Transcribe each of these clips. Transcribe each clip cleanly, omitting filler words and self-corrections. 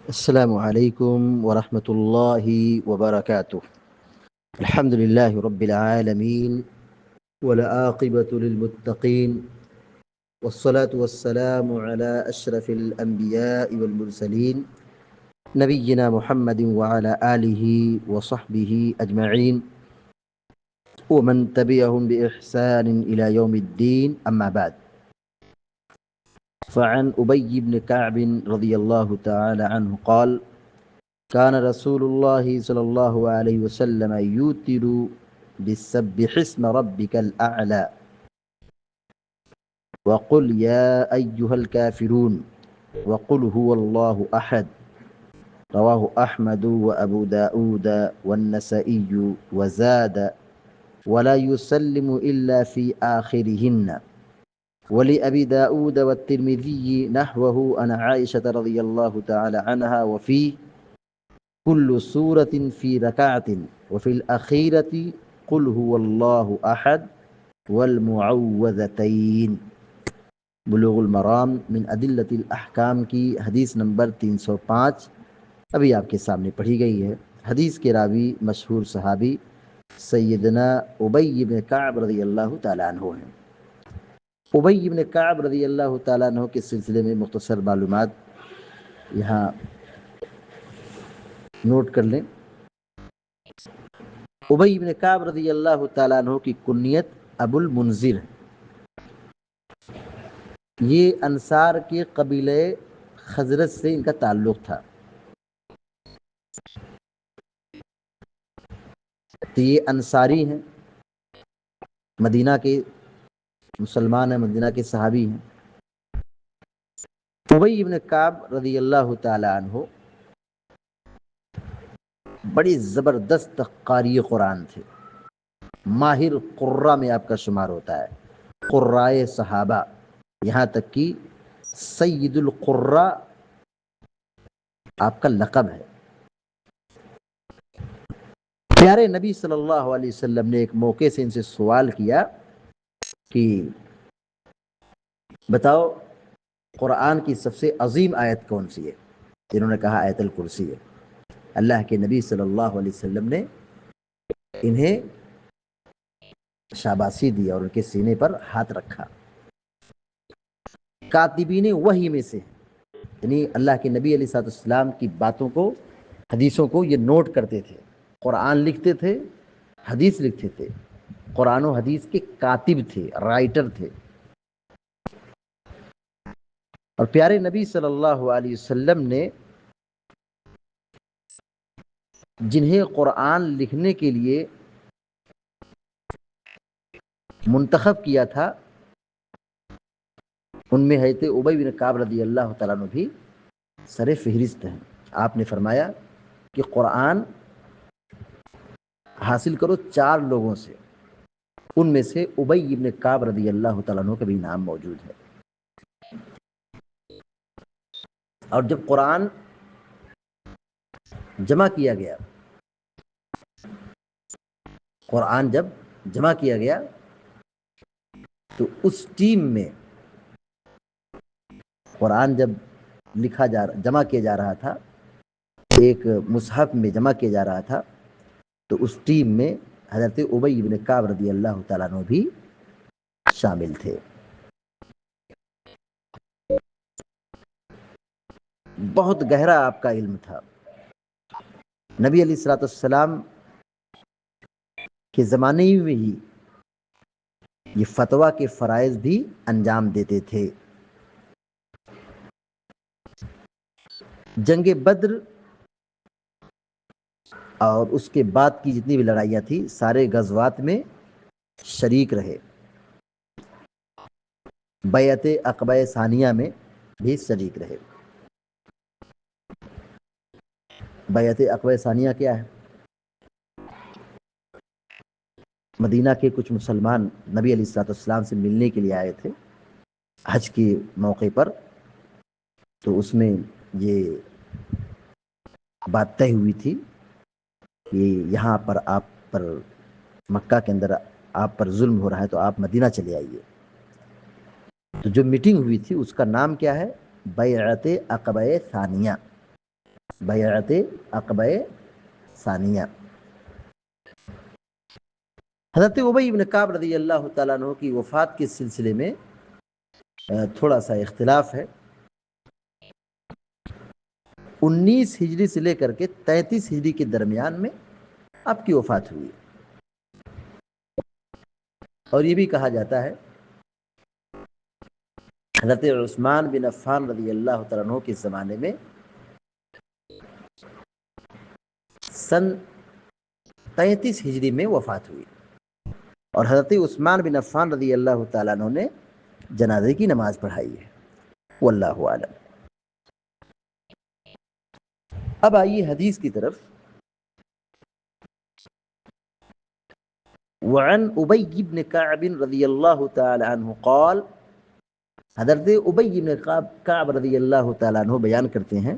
السلام عليكم ورحمة الله وبركاته. الحمد لله رب العالمين والعاقبة للمتقين والصلاة والسلام على أشرف الأنبياء والمرسلين نبينا محمد وعلى آله وصحبه أجمعين ومن تبعهم بإحسان إلى يوم الدين. أما بعد، فعن أبي بن كعب رضي الله تعالى عنه قال: كان رسول الله صلى الله عليه وسلم يوتر بسبح اسم ربك الأعلى وقل يا أيها الكافرون وقل هو الله أحد. رواه أحمد وأبو داود والنسائي وزاد: ولا يسلم إلا في آخرهن. ولأبي داود والترمذي نحوه عن عائشة رضي الله تعالى عنها وفيه: كل سورة في ركعة وفي الأخيرة قل هو الله أحد والمعوذتين. بلوغ المرام من ادلۃ الاحکام کی حدیث نمبر 305 ابھی آپ کے سامنے پڑھی گئی ہے۔ حدیث کے راوی مشہور صحابی سیدنا ابی بن کعب رضی اللہ تعالیٰ عنہ ہیں۔ ابی بن کعب رضی اللہ تعالیٰ عنہ کے سلسلے میں مختصر معلومات یہاں نوٹ کر لیں۔ ابی بن کعب رضی اللہ تعالیٰ عنہ کی کنیت ابو المنذر ہے۔ یہ انصار کے قبیلے خزرج سے ان کا تعلق تھا۔ تو یہ انصاری ہیں، مدینہ کے مسلمان ہیں، مدینہ کے صحابی ہیں۔ ابی بن کعب رضی اللہ تعالی عنہ بڑی زبردست قاری قرآن تھے، ماہر قرہ میں آپ کا شمار ہوتا ہے، قرائے صحابہ، یہاں تک کہ سید القرہ آپ کا لقب ہے۔ پیارے نبی صلی اللہ علیہ وسلم نے ایک موقع سے ان سے سوال کیا کہ بتاؤ قرآن کی سب سے عظیم آیت کون سی ہے؟ انہوں نے کہا آیت الکرسی ہے۔ اللہ کے نبی صلی اللہ علیہ وسلم نے انہیں شاباشی دی اور ان کے سینے پر ہاتھ رکھا۔ کاتبین وحی میں سے، یعنی اللہ کے نبی علیہ السلام کی باتوں کو، حدیثوں کو یہ نوٹ کرتے تھے، قرآن لکھتے تھے، حدیث لکھتے تھے، قرآن و حدیث کے کاتب تھے، رائٹر تھے۔ اور پیارے نبی صلی اللہ علیہ وسلم نے جنہیں قرآن لکھنے کے لیے منتخب کیا تھا، ان میں حضرت ابی بن کعب رضی اللہ تعالیٰ عنہ بھی سر فہرست ہیں۔ آپ نے فرمایا کہ قرآن حاصل کرو 4 لوگوں سے، ان میں سے ابی بن کعب رضی اللہ تعالیٰ عنہ کا بھی نام موجود ہے۔ اور جب قرآن جمع کیا گیا، قرآن جب جمع کیا گیا تو اس ٹیم میں قرآن جب جمع کیا جا رہا تھا، ایک مصحف میں جمع کیا جا رہا تھا، تو اس ٹیم میں حضرت ابی بن کعب رضی اللہ تعالیٰ عنہ بھی شامل تھے۔ بہت گہرا آپ کا علم تھا۔ نبی علیہ الصلوۃ والسلام کے زمانے میں ہی یہ فتویٰ کے فرائض بھی انجام دیتے تھے۔ جنگ بدر اور اس کے بعد کی جتنی بھی لڑائیاں تھیں، سارے غزوات میں شریک رہے۔ بیعت عقبہ ثانیہ میں بھی شریک رہے۔ بیعت عقبہ ثانیہ کیا ہے؟ مدینہ کے کچھ مسلمان نبی علیہ السلام سے ملنے کے لیے آئے تھے حج کے موقع پر، تو اس میں یہ بات طے ہوئی تھی کہ یہاں پر آپ پر، مکہ کے اندر آپ پر ظلم ہو رہا ہے تو آپ مدینہ چلے آئیے۔ تو جو میٹنگ ہوئی تھی اس کا نام کیا ہے؟ بیعت عقبہ ثانیہ۔ بیعت عقبہ ثانیہ۔ حضرت ابی بن کعب رضی اللہ تعالیٰ عنہ کی وفات کے سلسلے میں تھوڑا سا اختلاف ہے۔ 19 ہجری سے لے کر کے 33 ہجری کے درمیان میں آپ کی وفات ہوئی، اور یہ بھی کہا جاتا ہے حضرت عثمان بن عفان رضی اللہ تعالیٰ عنہ کے زمانے میں سن 33 ہجری میں وفات ہوئی، اور حضرت عثمان بن عفان رضی اللہ تعالیٰ عنہ نے جنازے کی نماز پڑھائی ہے، واللہ عالم۔ اب آئیے حدیث کی طرف۔ وعن ابی بن کعب رضی اللہ تعالی عنہ قال، حضرت ابی بن کعب رضی اللہ تعالی عنہ بیان کرتے ہیں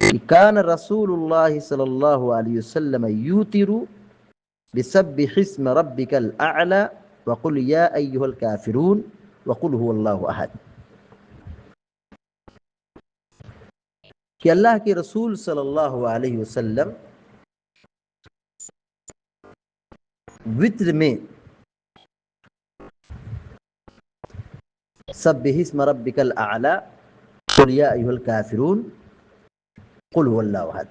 کہ کان رسول اللہ صلی اللہ علیہ وسلم یوتر بسبح اسم ربک الاعلی وقل یا ایھا الکافرون وقل هو اللہ احد، کہ اللہ کے رسول صلی اللہ علیہ وسلم وتر میں سبح اسم ربک الاعلی قل یا ایھا الکافرون قل هو اللہ احد،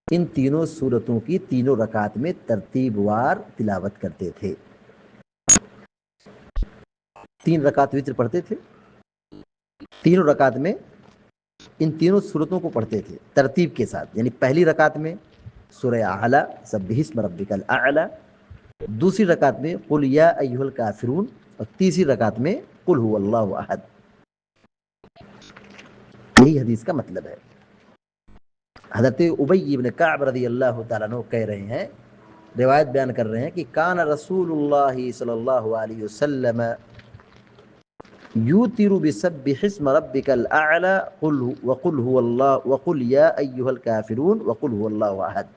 ان تینوں سورتوں کی تینوں رکعت میں ترتیب وار تلاوت کرتے تھے۔ 3 رکعت وتر پڑھتے تھے، تینوں رکعت میں ان تینوں سورتوں کو پڑھتے تھے ترتیب کے ساتھ، یعنی پہلی رکعت میں سورہ اعلی سبح اسم ربک الاعلی، دوسری رکعت میں قل یا ایھا الکافرون، اور تیسری رکعت میں قل هو اللہ احد۔ یہی حدیث کا مطلب ہے۔ حضرت ابی بن کعب رضی اللہ تعالیٰ عنہ کہہ رہے ہیں، روایت بیان کر رہے ہیں کہ کان رسول اللہ صلی اللہ علیہ وسلم یوتر بسبح اسم ربک الاعلی وقل هو اللہ وقل یا ایھا الکافرون وقل هو اللہ احد۔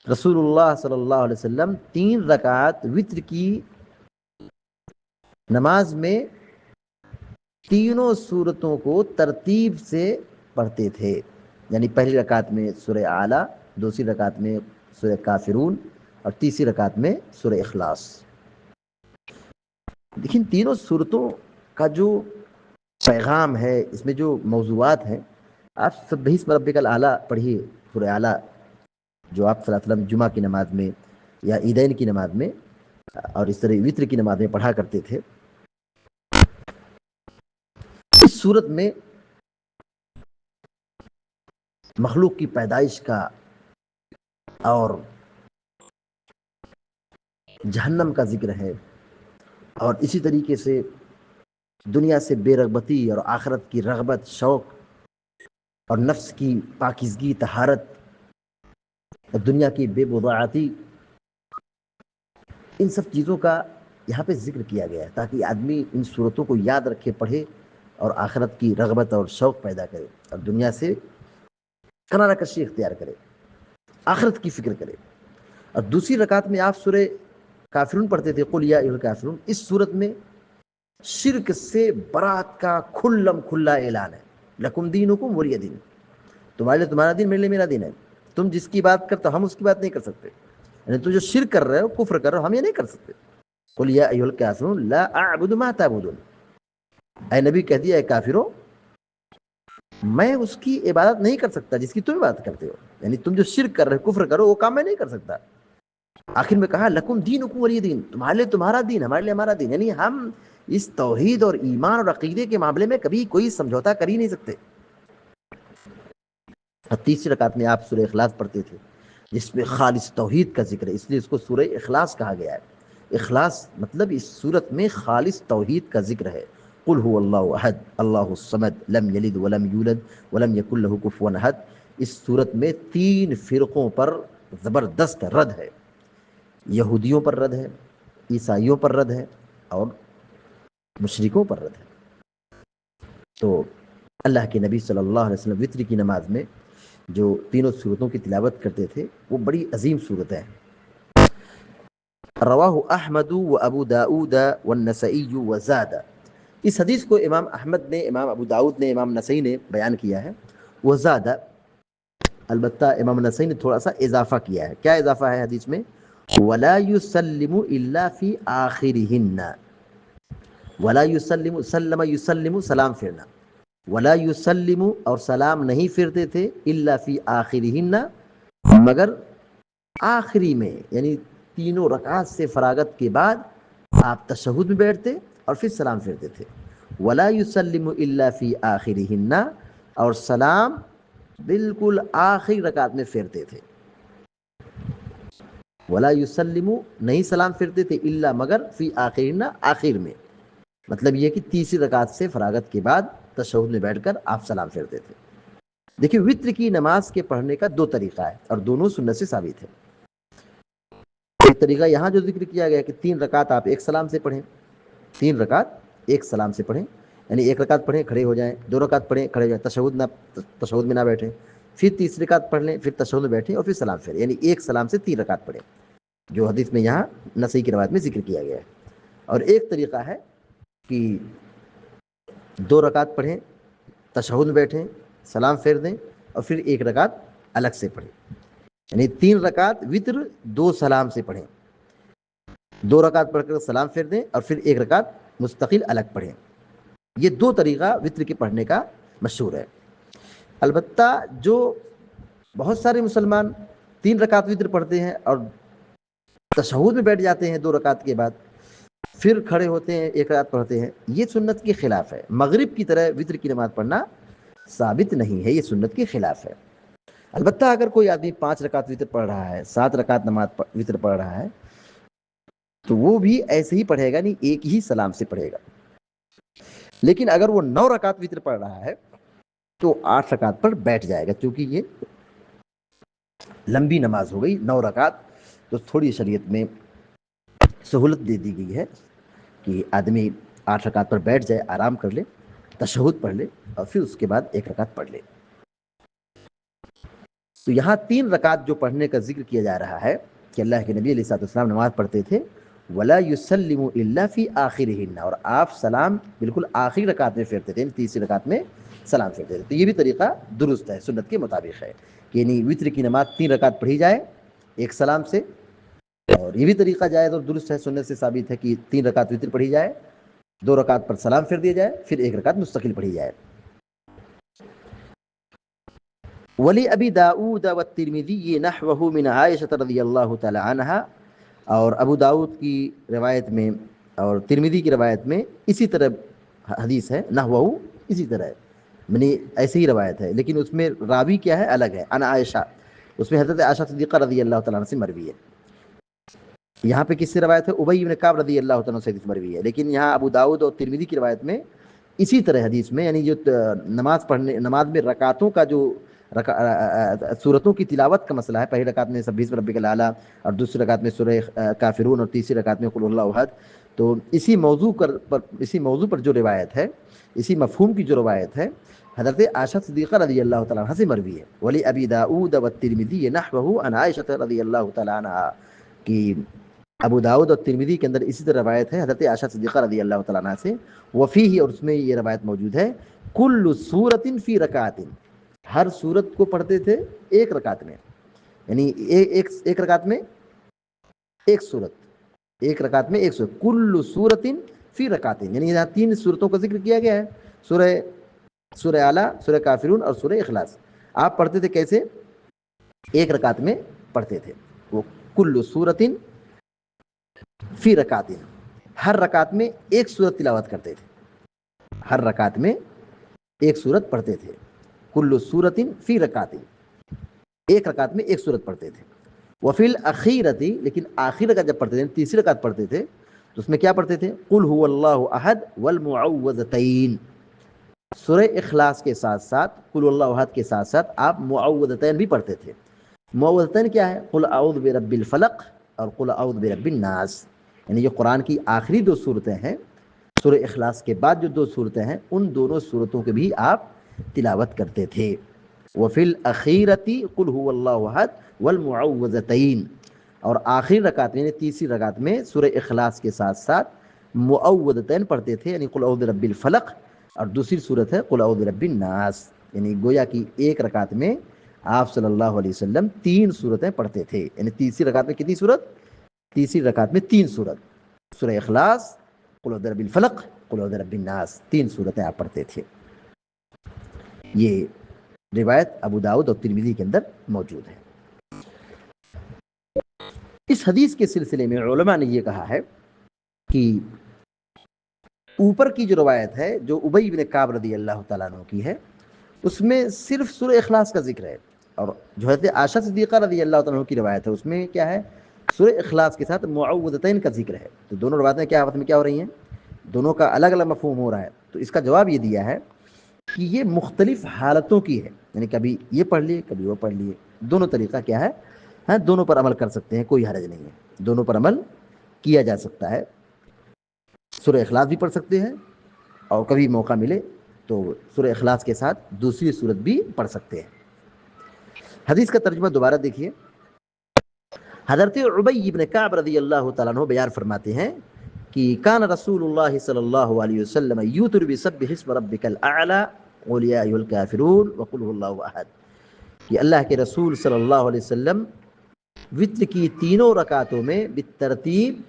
رسول اللہ صلی اللہ علیہ وسلم 3 رکعت وتر کی نماز میں تینوں سورتوں کو ترتیب سے پڑھتے تھے، یعنی پہلی رکعت میں سورہ اعلی، دوسری رکعت میں سورہ کافرون، اور تیسری رکعت میں سورہ اخلاص۔ لیکن تینوں سورتوں کا جو پیغام ہے، اس میں جو موضوعات ہیں، آپ سبح اسم ربک الاعلی پڑھیے، سورہ اعلی، جو آپ صلی اللہ علیہ وسلم جمعہ کی نماز میں یا عیدین کی نماز میں اور اس طرح وتر کی نماز میں پڑھا کرتے تھے۔ اس صورت میں مخلوق کی پیدائش کا اور جہنم کا ذکر ہے، اور اسی طریقے سے دنیا سے بے رغبتی اور آخرت کی رغبت، شوق، اور نفس کی پاکیزگی، طہارت، اور دنیا کی بے بضاعتی، ان سب چیزوں کا یہاں پہ ذکر کیا گیا ہے تاکہ آدمی ان صورتوں کو یاد رکھے، پڑھے، اور آخرت کی رغبت اور شوق پیدا کرے، اور دنیا سے کنارہ کشی اختیار کرے، آخرت کی فکر کرے۔ اور دوسری رکعت میں آپ سورہ کافرون پڑھتے تھے، قل یا ایھا الکافرون۔ اس صورت میں شرک سے برات کا کھلم کھلا اعلان ہے، لکم دینکم ولی دین، تمہارے لیے تمہارا دین، میرے لیے میرا دین ہے، تم جس کی بات کرتے ہو ہم اس کی بات نہیں کر سکتے، یعنی تم جو شرک کر رہے ہو، کفر کر رہے ہو، ہم یہ نہیں کر سکتے۔ قل یا ایھا الکافرون لا اعبد ما تعبدون، اے نبی کہہ دیا، اے کافرو، میں اس کی عبادت نہیں کر سکتا جس کی تم عبادت کرتے ہو، یعنی تم جو شرک کر رہے ہو، کفر کرو، وہ کام میں نہیں کر سکتا۔ آخر میں کہا لکم دینکم ولی دین، تمہارے لیے تمہارا دین، ہمارے لیے ہمارا دین، یعنی ہم اس توحید اور ایمان اور عقیدے کے معاملے میں کبھی کوئی سمجھوتا کر ہی نہیں سکتے۔ اور تیسری رکعت میں آپ سورہ اخلاص پڑھتے تھے، جس میں خالص توحید کا ذکر ہے، اس لیے اس کو سورہ اخلاص کہا گیا ہے۔ اخلاص مطلب اس صورت میں خالص توحید کا ذکر ہے۔ قل هو اللہ احد اللہ الصمد لم یلد ولم یولد ولم یکن له کفوا احد۔ اس صورت میں 3 فرقوں پر زبردست رد ہے، یہودیوں پر رد ہے، عیسائیوں پر رد ہے، اور مشرکوں پر رد ہے۔ تو اللہ کے نبی صلی اللہ علیہ وسلم وتر کی نماز میں جو تینوں صورتوں کی تلاوت کرتے تھے، وہ بڑی عظیم صورت ہے۔ رواہ احمد و ابو داؤد والنسائی وزاد، اس حدیث کو امام احمد نے، امام ابو داؤد نے، امام نسائی نے بیان کیا ہے، وزادہ، البتہ امام نسائی نے تھوڑا سا اضافہ کیا ہے. کیا اضافہ ہے حدیث میں؟ ولا یسلم الا فی آخرہن، ولا یسلم، سلم یسلم سلام پھیرنا، ولا یسلم اور سلام نہیں پھیرتے تھے، الا فی آخرہن مگر آخری میں، یعنی تینوں رکعات سے فراغت کے بعد آپ تشہد میں بیٹھتے اور پھر سلام پھیرتے تھے. ولا یسلم الا فی آخرہن، اور سلام بالکل آخری رکعت میں پھیرتے تھے. ولا یسلم نہیں سلام پھیرتے تھے، الا مگر فی آخرہن آخر میں، مطلب یہ کہ تیسری رکعت سے فراغت کے بعد تشہد میں بیٹھ کر آپ سلام پھیرتے تھے. دیکھیے وطر کی نماز کے پڑھنے کا دو طریقہ ہے اور دونوں سنت سے ثابت ہے. ایک طریقہ یہاں جو ذکر کیا گیا کہ 3 رکعت آپ ایک سلام سے پڑھیں، 3 رکعت ایک سلام سے پڑھیں، یعنی 1 رکعت پڑھیں کھڑے ہو جائیں، 2 رکعت پڑھیں کھڑے ہو جائیں، تشہد میں نہ بیٹھیں، پھر تیسری رکعت پڑھ لیں، پھر تشہد میں بیٹھیں اور پھر سلام پھیریں، یعنی ایک سلام سے 3 رکعت پڑھیں، جو حدیث میں یہاں نسائی کی روایت میں ذکر کیا گیا ہے. اور ایک طریقہ ہے کہ 2 رکعت پڑھیں، تشہد میں بیٹھیں، سلام پھیر دیں اور پھر 1 رکعت الگ سے پڑھیں، یعنی 3 رکعت وطر 2 سلام سے پڑھیں، 2 رکعت پڑھ کر سلام پھیر دیں اور پھر 1 رکعت مستقل الگ پڑھیں. یہ 2 طریقہ وطر کے پڑھنے کا مشہور ہے. البتہ جو بہت سارے مسلمان 3 رکعت وطر پڑھتے ہیں اور تشہد میں بیٹھ جاتے ہیں 2 رکعت کے بعد، پھر کھڑے ہوتے ہیں 1 رکعت پڑھتے ہیں، یہ سنت کے خلاف ہے. مغرب کی طرح وطر کی نماز پڑھنا ثابت نہیں ہے، یہ سنت کے خلاف ہے. البتہ اگر کوئی آدمی 5 رکعت وطر پڑھ رہا ہے، 7 رکعت نماز وطر پڑھ رہا ہے، تو وہ بھی ایسے ہی پڑھے گا، نہیں ایک ہی سلام سے پڑھے گا. لیکن اگر وہ 9 رکعت وطر پڑھ رہا ہے تو 8 رکعت پر بیٹھ جائے گا، کیونکہ یہ لمبی نماز ہو گئی 9 رکعت، تو تھوڑی شریعت میں سہولت دے دی گئی ہے کہ آدمی 8 رکعت پر بیٹھ جائے، آرام کر لے، تشہد پڑھ لے اور پھر اس کے بعد 1 رکعت پڑھ لے. تو یہاں 3 رکعت جو پڑھنے کا ذکر کیا جا رہا ہے کہ اللہ کے نبی علیہ الصلوۃ والسلام نماز پڑھتے تھے، ولا یسلم الا فی آخرہن، اور آپ سلام بالکل آخری رکعت میں پھیرتے تھے، تیسری رکعت میں سلام پھیرتے تھے. تو یہ بھی طریقہ درست ہے، سنت کے مطابق ہے کہ یعنی وطر کی نماز 3 رکعت پڑھی جائے ایک سلام سے، اور یہ بھی طریقہ جائز اور درست ہے، سنت سے ثابت ہے کہ 3 رکعت وطر پڑھی جائے، 2 رکعت پر سلام پھیر دیا جائے، پھر 1 رکعت مستقل پڑھی جائے. ولی ابی داؤد والترمذی نحوہ من عائشہ رضی اللہ تعالی عنہا، اور ابو داؤد کی روایت میں اور ترمذی کی روایت میں اسی طرح حدیث ہے، نحوہ اسی طرح ہے، یعنی ایسی ہی روایت ہے، لیکن اس میں راوی کیا ہے الگ ہے، عن عائشہ، اس میں حضرت عائشہ صدیقہ رضی اللہ تعالیٰ عنہ سے مروی ہے. یہاں پہ کس سے روایت ہے؟ ابی بن کعب رضی اللہ تعالیٰ عنہ سے مروی ہے، لیکن یہاں ابو داؤد اور ترمذی کی روایت میں اسی طرح حدیث میں، یعنی جو نماز میں رکعتوں کا جو سورتوں کی تلاوت کا مسئلہ ہے، پہلی رکعت میں سبح اسم ربک الاعلیٰ اور دوسری رکعت میں سورہ کافرون اور تیسری رکعت میں قل اللہ احد، تو اسی موضوع پر جو روایت ہے، اسی مفہوم کی جو روایت ہے، حضرت عائشہ صدیقہ رضی اللہ تعالیٰ عنہ سے مروی ہے. ولی ابی داؤد والترمذی نحوہ عن عائشہ رضی اللہ تعالیٰ عنہا، کہ ابو داؤد اور ترمذی کے اندر اسی طرح روایت ہے حضرت عائشہ صدیقہ رضی اللہ تعالیٰ عنہ سے، وفیہ، اور اس میں یہ روایت موجود ہے، کل سورۃ فی رکعۃ، ہر سورت کو پڑھتے تھے 1 رکعت میں، یعنی ایک رکعت میں ایک سورت، 1 رکعت میں ایک سورت، کل سورۃ فی رکعۃ، یعنی یہاں 3 سورتوں کا ذکر کیا گیا ہے، سورہ اعلیٰ، سورہ کافرون اور سورہ اخلاص. آپ پڑھتے تھے کیسے؟ 1 رکعت میں پڑھتے تھے، وہ کل سورۃ فی رکعت، ہر رکعت میں ایک سورت تلاوت کرتے تھے، ہر رکعت میں ایک سورت پڑھتے تھے، کل سورۃ فی رکعت، 1 رکعت میں ایک سورت پڑھتے تھے. وفی الاخیرۃ، لیکن آخر رکعت جب پڑھتے تھے، تیسری رکعت پڑھتے تھے، تو اس میں کیا پڑھتے تھے؟ قل هو اللہ احد والمعوذتین، سورہ اخلاص کے ساتھ ساتھ، قل اللہ احد کے ساتھ ساتھ آپ معوذتین بھی پڑھتے تھے. معوذتین کیا ہے؟ قل اعوذ برب الفلق اور قل اعوذ برب الناس، یعنی جو قرآن کی آخری 2 صورتیں ہیں، سورہ اخلاص کے بعد جو 2 صورتیں ہیں، ان دونوں صورتوں کے بھی آپ تلاوت کرتے تھے. وفی الاخیرۃ قل هو اللہ احد والمعوذتین، اور آخری رکعت میں، یعنی تیسری رکعت میں، سورہ اخلاص کے ساتھ ساتھ معوذتین پڑھتے تھے، یعنی قل اعوذ برب الفلق، اور دوسری صورت ہے قل اعوذ برب الناس. یعنی گویا کہ ایک رکعت میں آپ صلی اللہ علیہ وسلم 3 سورتیں پڑھتے تھے. یعنی تیسری رکعت میں کتنی سورت؟ تیسری رکعت میں 3 سورت، سورہ اخلاص، قل اعوذ برب الفلق، قل اعوذ برب الناس، 3 سورتیں آپ پڑھتے تھے. یہ روایت ابو داؤد اور ترمذی کے اندر موجود ہے. اس حدیث کے سلسلے میں علماء نے یہ کہا ہے کہ اوپر کی جو روایت ہے جو ابی بن کعب رضی اللہ تعالیٰ عنہ کی ہے، اس میں صرف سورہ اخلاص کا ذکر ہے، اور جو حضرت عائشہ صدیقہ رضی اللہ تعالیٰ عنہ کی روایت ہے اس میں کیا ہے؟ سورہ اخلاص کے ساتھ معوذتین کا ذکر ہے. تو دونوں روایتیں کیا آپس میں کیا ہو رہی ہیں؟ دونوں کا الگ الگ مفہوم ہو رہا ہے. تو اس کا جواب یہ دیا ہے کہ یہ مختلف حالتوں کی ہے، یعنی کبھی یہ پڑھ لیے کبھی وہ پڑھ لیے، دونوں طریقہ کیا ہے؟ ہاں، دونوں پر عمل کر سکتے ہیں، کوئی حرج نہیں ہے، دونوں پر عمل کیا جا سکتا ہے. سورہ اخلاص بھی پڑھ سکتے ہیں، اور کبھی موقع ملے تو سورہ اخلاص کے ساتھ دوسری سورت بھی پڑھ سکتے ہیں. حدیث کا ترجمہ دوبارہ دیکھیے. حضرت ابی بن کعب رضی اللہ تعالیٰ عنہ بیان فرماتے ہیں کہ کان رسول اللہ صلی اللہ علیہ وسلم یوتر بسبح اسم ربک الاعلی قل یا ایھا الکافرون وقل هو اللہ احد. کہ اللہ کے رسول صلی اللہ علیہ وسلم وتر کی تینوں رکعتوں میں بالترتیب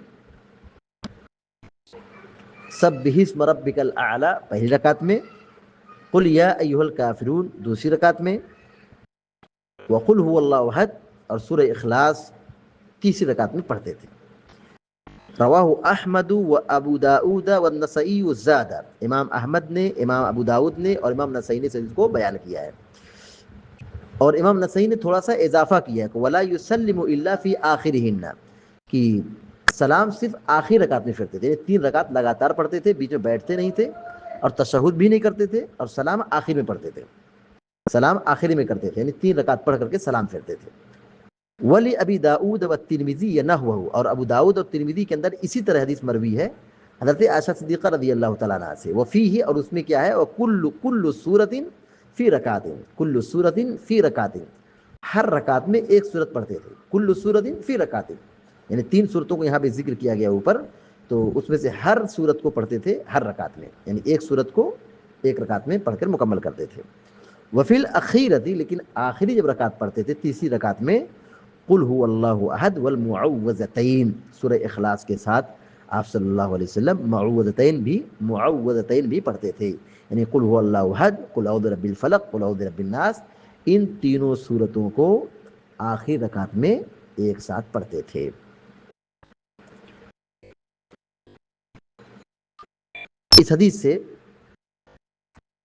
سبح اسم ربک الاعلی پہلی رکعت میں، قل یا ایھا الکافرون دوسری رکعت میں، وقل هو اللہ احد اور سورہ اخلاص تیسری رکعت میں پڑھتے تھے. رواہ احمد و ابو داؤد والنسائی والزاد. امام احمد نے، امام ابو داؤد نے اور امام نسائی نے اس کو بیان کیا ہے. اور امام نسائی نے تھوڑا سا اضافہ کیا ہے، ولا یسلم الا فی آخرہن، کہ سلام صرف آخری رکعت میں پھرتے تھے. 3 رکعت لگاتار پڑھتے تھے، بیچ میں بیٹھتے نہیں تھے اور تشہد بھی نہیں کرتے تھے، اور سلام آخر میں پڑھتے تھے، سلام آخری میں کرتے تھے، یعنی 3 رکعت پڑھ کر کے سلام پھیرتے تھے. ولی ابی داؤد و ترمذی نحوہ، اور ابو داؤد اور ترمذی کے اندر اسی طرح حدیث مروی ہے حضرت عائشہ صدیقہ رضی اللہ تعالیٰ عنہ سے. وفیہ، اور اس میں کیا ہے؟ کل سورۃ فی رکعت، کل سورۃ فی رکعت، ہر رکعت میں ایک سورت پڑھتے تھے. کل سورۃ فی رکعت، یعنی 3 سورتوں کو یہاں پہ ذکر کیا گیا اوپر، تو اس میں سے ہر سورت کو پڑھتے تھے ہر رکعت میں، یعنی ایک سورت کو ایک رکعت میں پڑھ کر مکمل کرتے تھے. وفی الاخیرۃ، لیکن آخری جب رکعت پڑھتے تھے تیسری رکعت میں، قل هو اللہ احد والمعوذتین، سورہ اخلاص کے ساتھ آپ صلی اللہ علیہ وسلم معوذتین بھی پڑھتے تھے. یعنی قل هو اللہ احد، قل اعوذ برب الفلق، قل اعوذ برب الناس، ان تینوں سورتوں کو آخری رکعت میں ایک ساتھ پڑھتے تھے. اس حدیث سے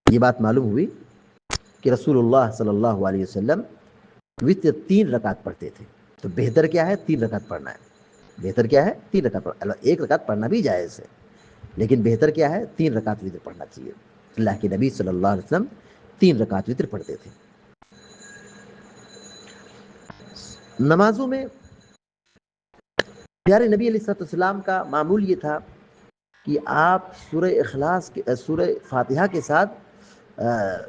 یہ بات معلوم ہوئی کہ رسول اللہ صلی اللہ علیہ وسلم وتر 3 رکعت پڑھتے تھے. تو بہتر کیا ہے؟ 3 رکعت پڑھنا ہے. بہتر کیا ہے؟ 3 رکعت پڑھنا. ایک رکعت پڑھنا بھی جائز ہے، لیکن بہتر کیا ہے؟ 3 رکعت وتر پڑھنا چاہیے. اللہ کے نبی صلی اللہ علیہ وسلم 3 رکعت وتر پڑھتے تھے. نمازوں میں پیارے نبی علیہ السلام کا معمول یہ تھا کہ آپ سورہ اخلاص کے سورہ فاتحہ کے ساتھ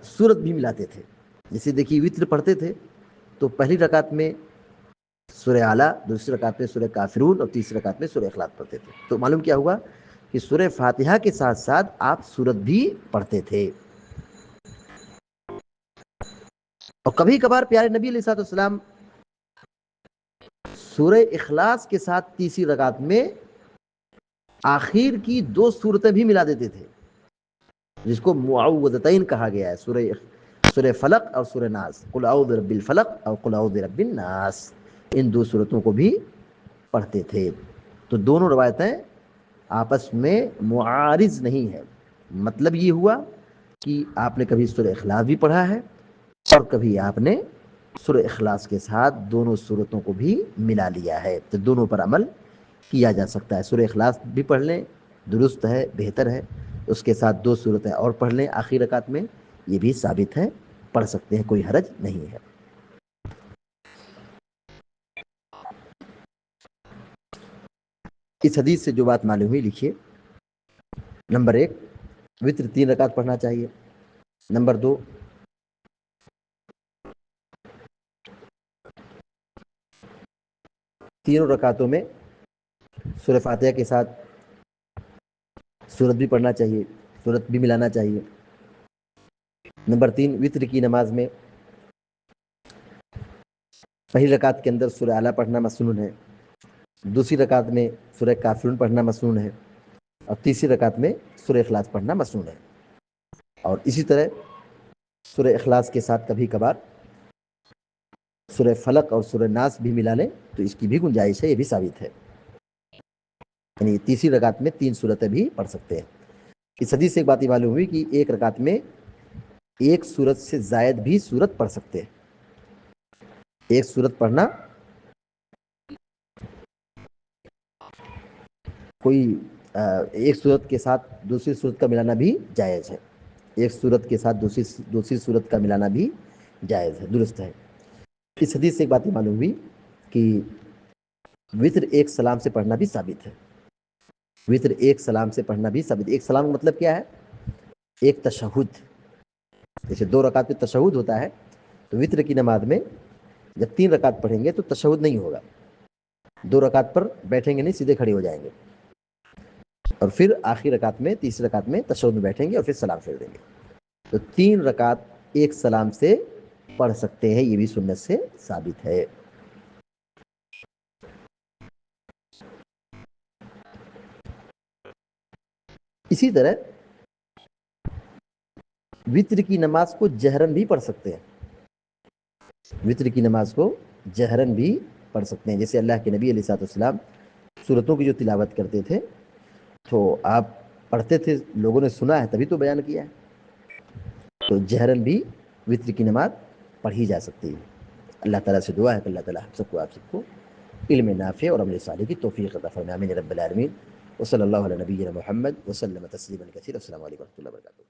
سورت بھی ملاتے تھے. جیسے دیکھیے وتر پڑھتے تھے تو پہلی رکعت میں سورہ اعلیٰ، دوسری رکعت میں سورہ کافرون اور تیسری رکعت میں سورہ اخلاص پڑھتے تھے. تو معلوم کیا ہوا کہ سورہ فاتحہ کے ساتھ ساتھ آپ سورت بھی پڑھتے تھے. اور کبھی کبھار پیارے نبی علیہ السلام سورہ اخلاص کے ساتھ تیسری رکعت میں آخر کی 2 سورتیں بھی ملا دیتے تھے، جس کو معوذتین کہا گیا ہے، سورہ فلق اور سورہ ناس. قل اعوذ برب الفلق اور قل اعوذ برب الناس، ان 2 سورتوں کو بھی پڑھتے تھے. تو دونوں روایتیں آپس میں معارض نہیں ہے. مطلب یہ ہوا کہ آپ نے کبھی سورہ اخلاص بھی پڑھا ہے اور کبھی آپ نے سورہ اخلاص کے ساتھ دونوں سورتوں کو بھی ملا لیا ہے. تو دونوں پر عمل کیا جا سکتا ہے. سورہ اخلاص بھی پڑھ لیں، درست ہے، بہتر ہے. اس کے ساتھ 2 سورتیں اور پڑھ لیں آخری رکعت میں، یہ بھی ثابت ہے، پڑھ سکتے ہیں، کوئی حرج نہیں ہے. اس حدیث سے جو بات معلوم ہوئی لکھیے. نمبر 1، وتر 3 رکعت پڑھنا چاہیے. نمبر 2، تینوں رکعتوں میں سورہ فاتحہ کے ساتھ سورت بھی پڑھنا چاہیے، سورت بھی ملانا چاہیے. نمبر 3، وطر کی نماز میں پہلی رکعت کے اندر سورہ اعلیٰ پڑھنا مسنون ہے، دوسری رکعت میں سورہ کافرون پڑھنا مسنون ہے، اور تیسری رکعت میں سورہ اخلاص پڑھنا مسنون ہے۔ اور اسی طرح سورہ اخلاص کے ساتھ کبھی کبھار سورہ فلق اور سورہ ناس بھی ملا لیں تو اس کی بھی گنجائش ہے، یہ بھی ثابت ہے، یعنی تیسری رکعت میں 3 سورتیں بھی پڑھ سکتے ہیں۔ اس حدیث سے ایک بات یہ معلوم ہوئی کہ ایک رکعت میں ایک سورت سے زائد بھی سورت پڑھ سکتے ہیں۔ ایک سورت پڑھنا کوئی ایک سورت کے ساتھ دوسری سورت کا ملانا بھی جائز ہے، ایک سورت کے ساتھ دوسری سورت کا ملانا بھی جائز ہے، درست ہے۔ اس حدیث سے ایک بات یہ معلوم ہوئی کہ وطر ایک سلام سے پڑھنا بھی ثابت ہے، وطر ایک سلام سے پڑھنا بھی ثابت ہے۔ ایک سلام کا مطلب کیا ہے؟ ایک تشہد، جیسے 2 رکعت میں تشہد ہوتا ہے، تو وطر کی نماز میں جب 3 رکعت پڑھیں گے تو تشہد نہیں ہوگا، 2 رکعت پر بیٹھیں گے نہیں، سیدھے کھڑے ہو جائیں گے، اور پھر آخری رکعت میں تیسری رکعت میں تشہد میں بیٹھیں گے اور پھر سلام پھیر دیں گے۔ تو 3 رکعت ایک سلام سے پڑھ سکتے ہیں، یہ بھی سنت سے ثابت ہے۔ اسی طرح وطر کی نماز کو جہرن بھی پڑھ سکتے ہیں، وطر کی نماز کو جہرن بھی پڑھ سکتے ہیں، جیسے اللہ کے نبی علیہ الصلوۃ والسلام سورتوں کی جو تلاوت کرتے تھے تو آپ پڑھتے تھے، لوگوں نے سنا ہے تبھی تو بیان کیا ہے، تو جہرن بھی وطر کی نماز پڑھی جا سکتی ہے۔ اللہ تعالیٰ سے دعا ہے کہ اللہ تعالیٰ ہم سب کو آپ سب کو علم نافع اور عمل صالح کی توفیق عطا فرمائے، آمین رب العالمین۔ وصلی اللہ علی نبینا محمد وسلم تسلیما کثیرا۔ السلام علیکم و رحمۃ اللہ وبرکاتہ۔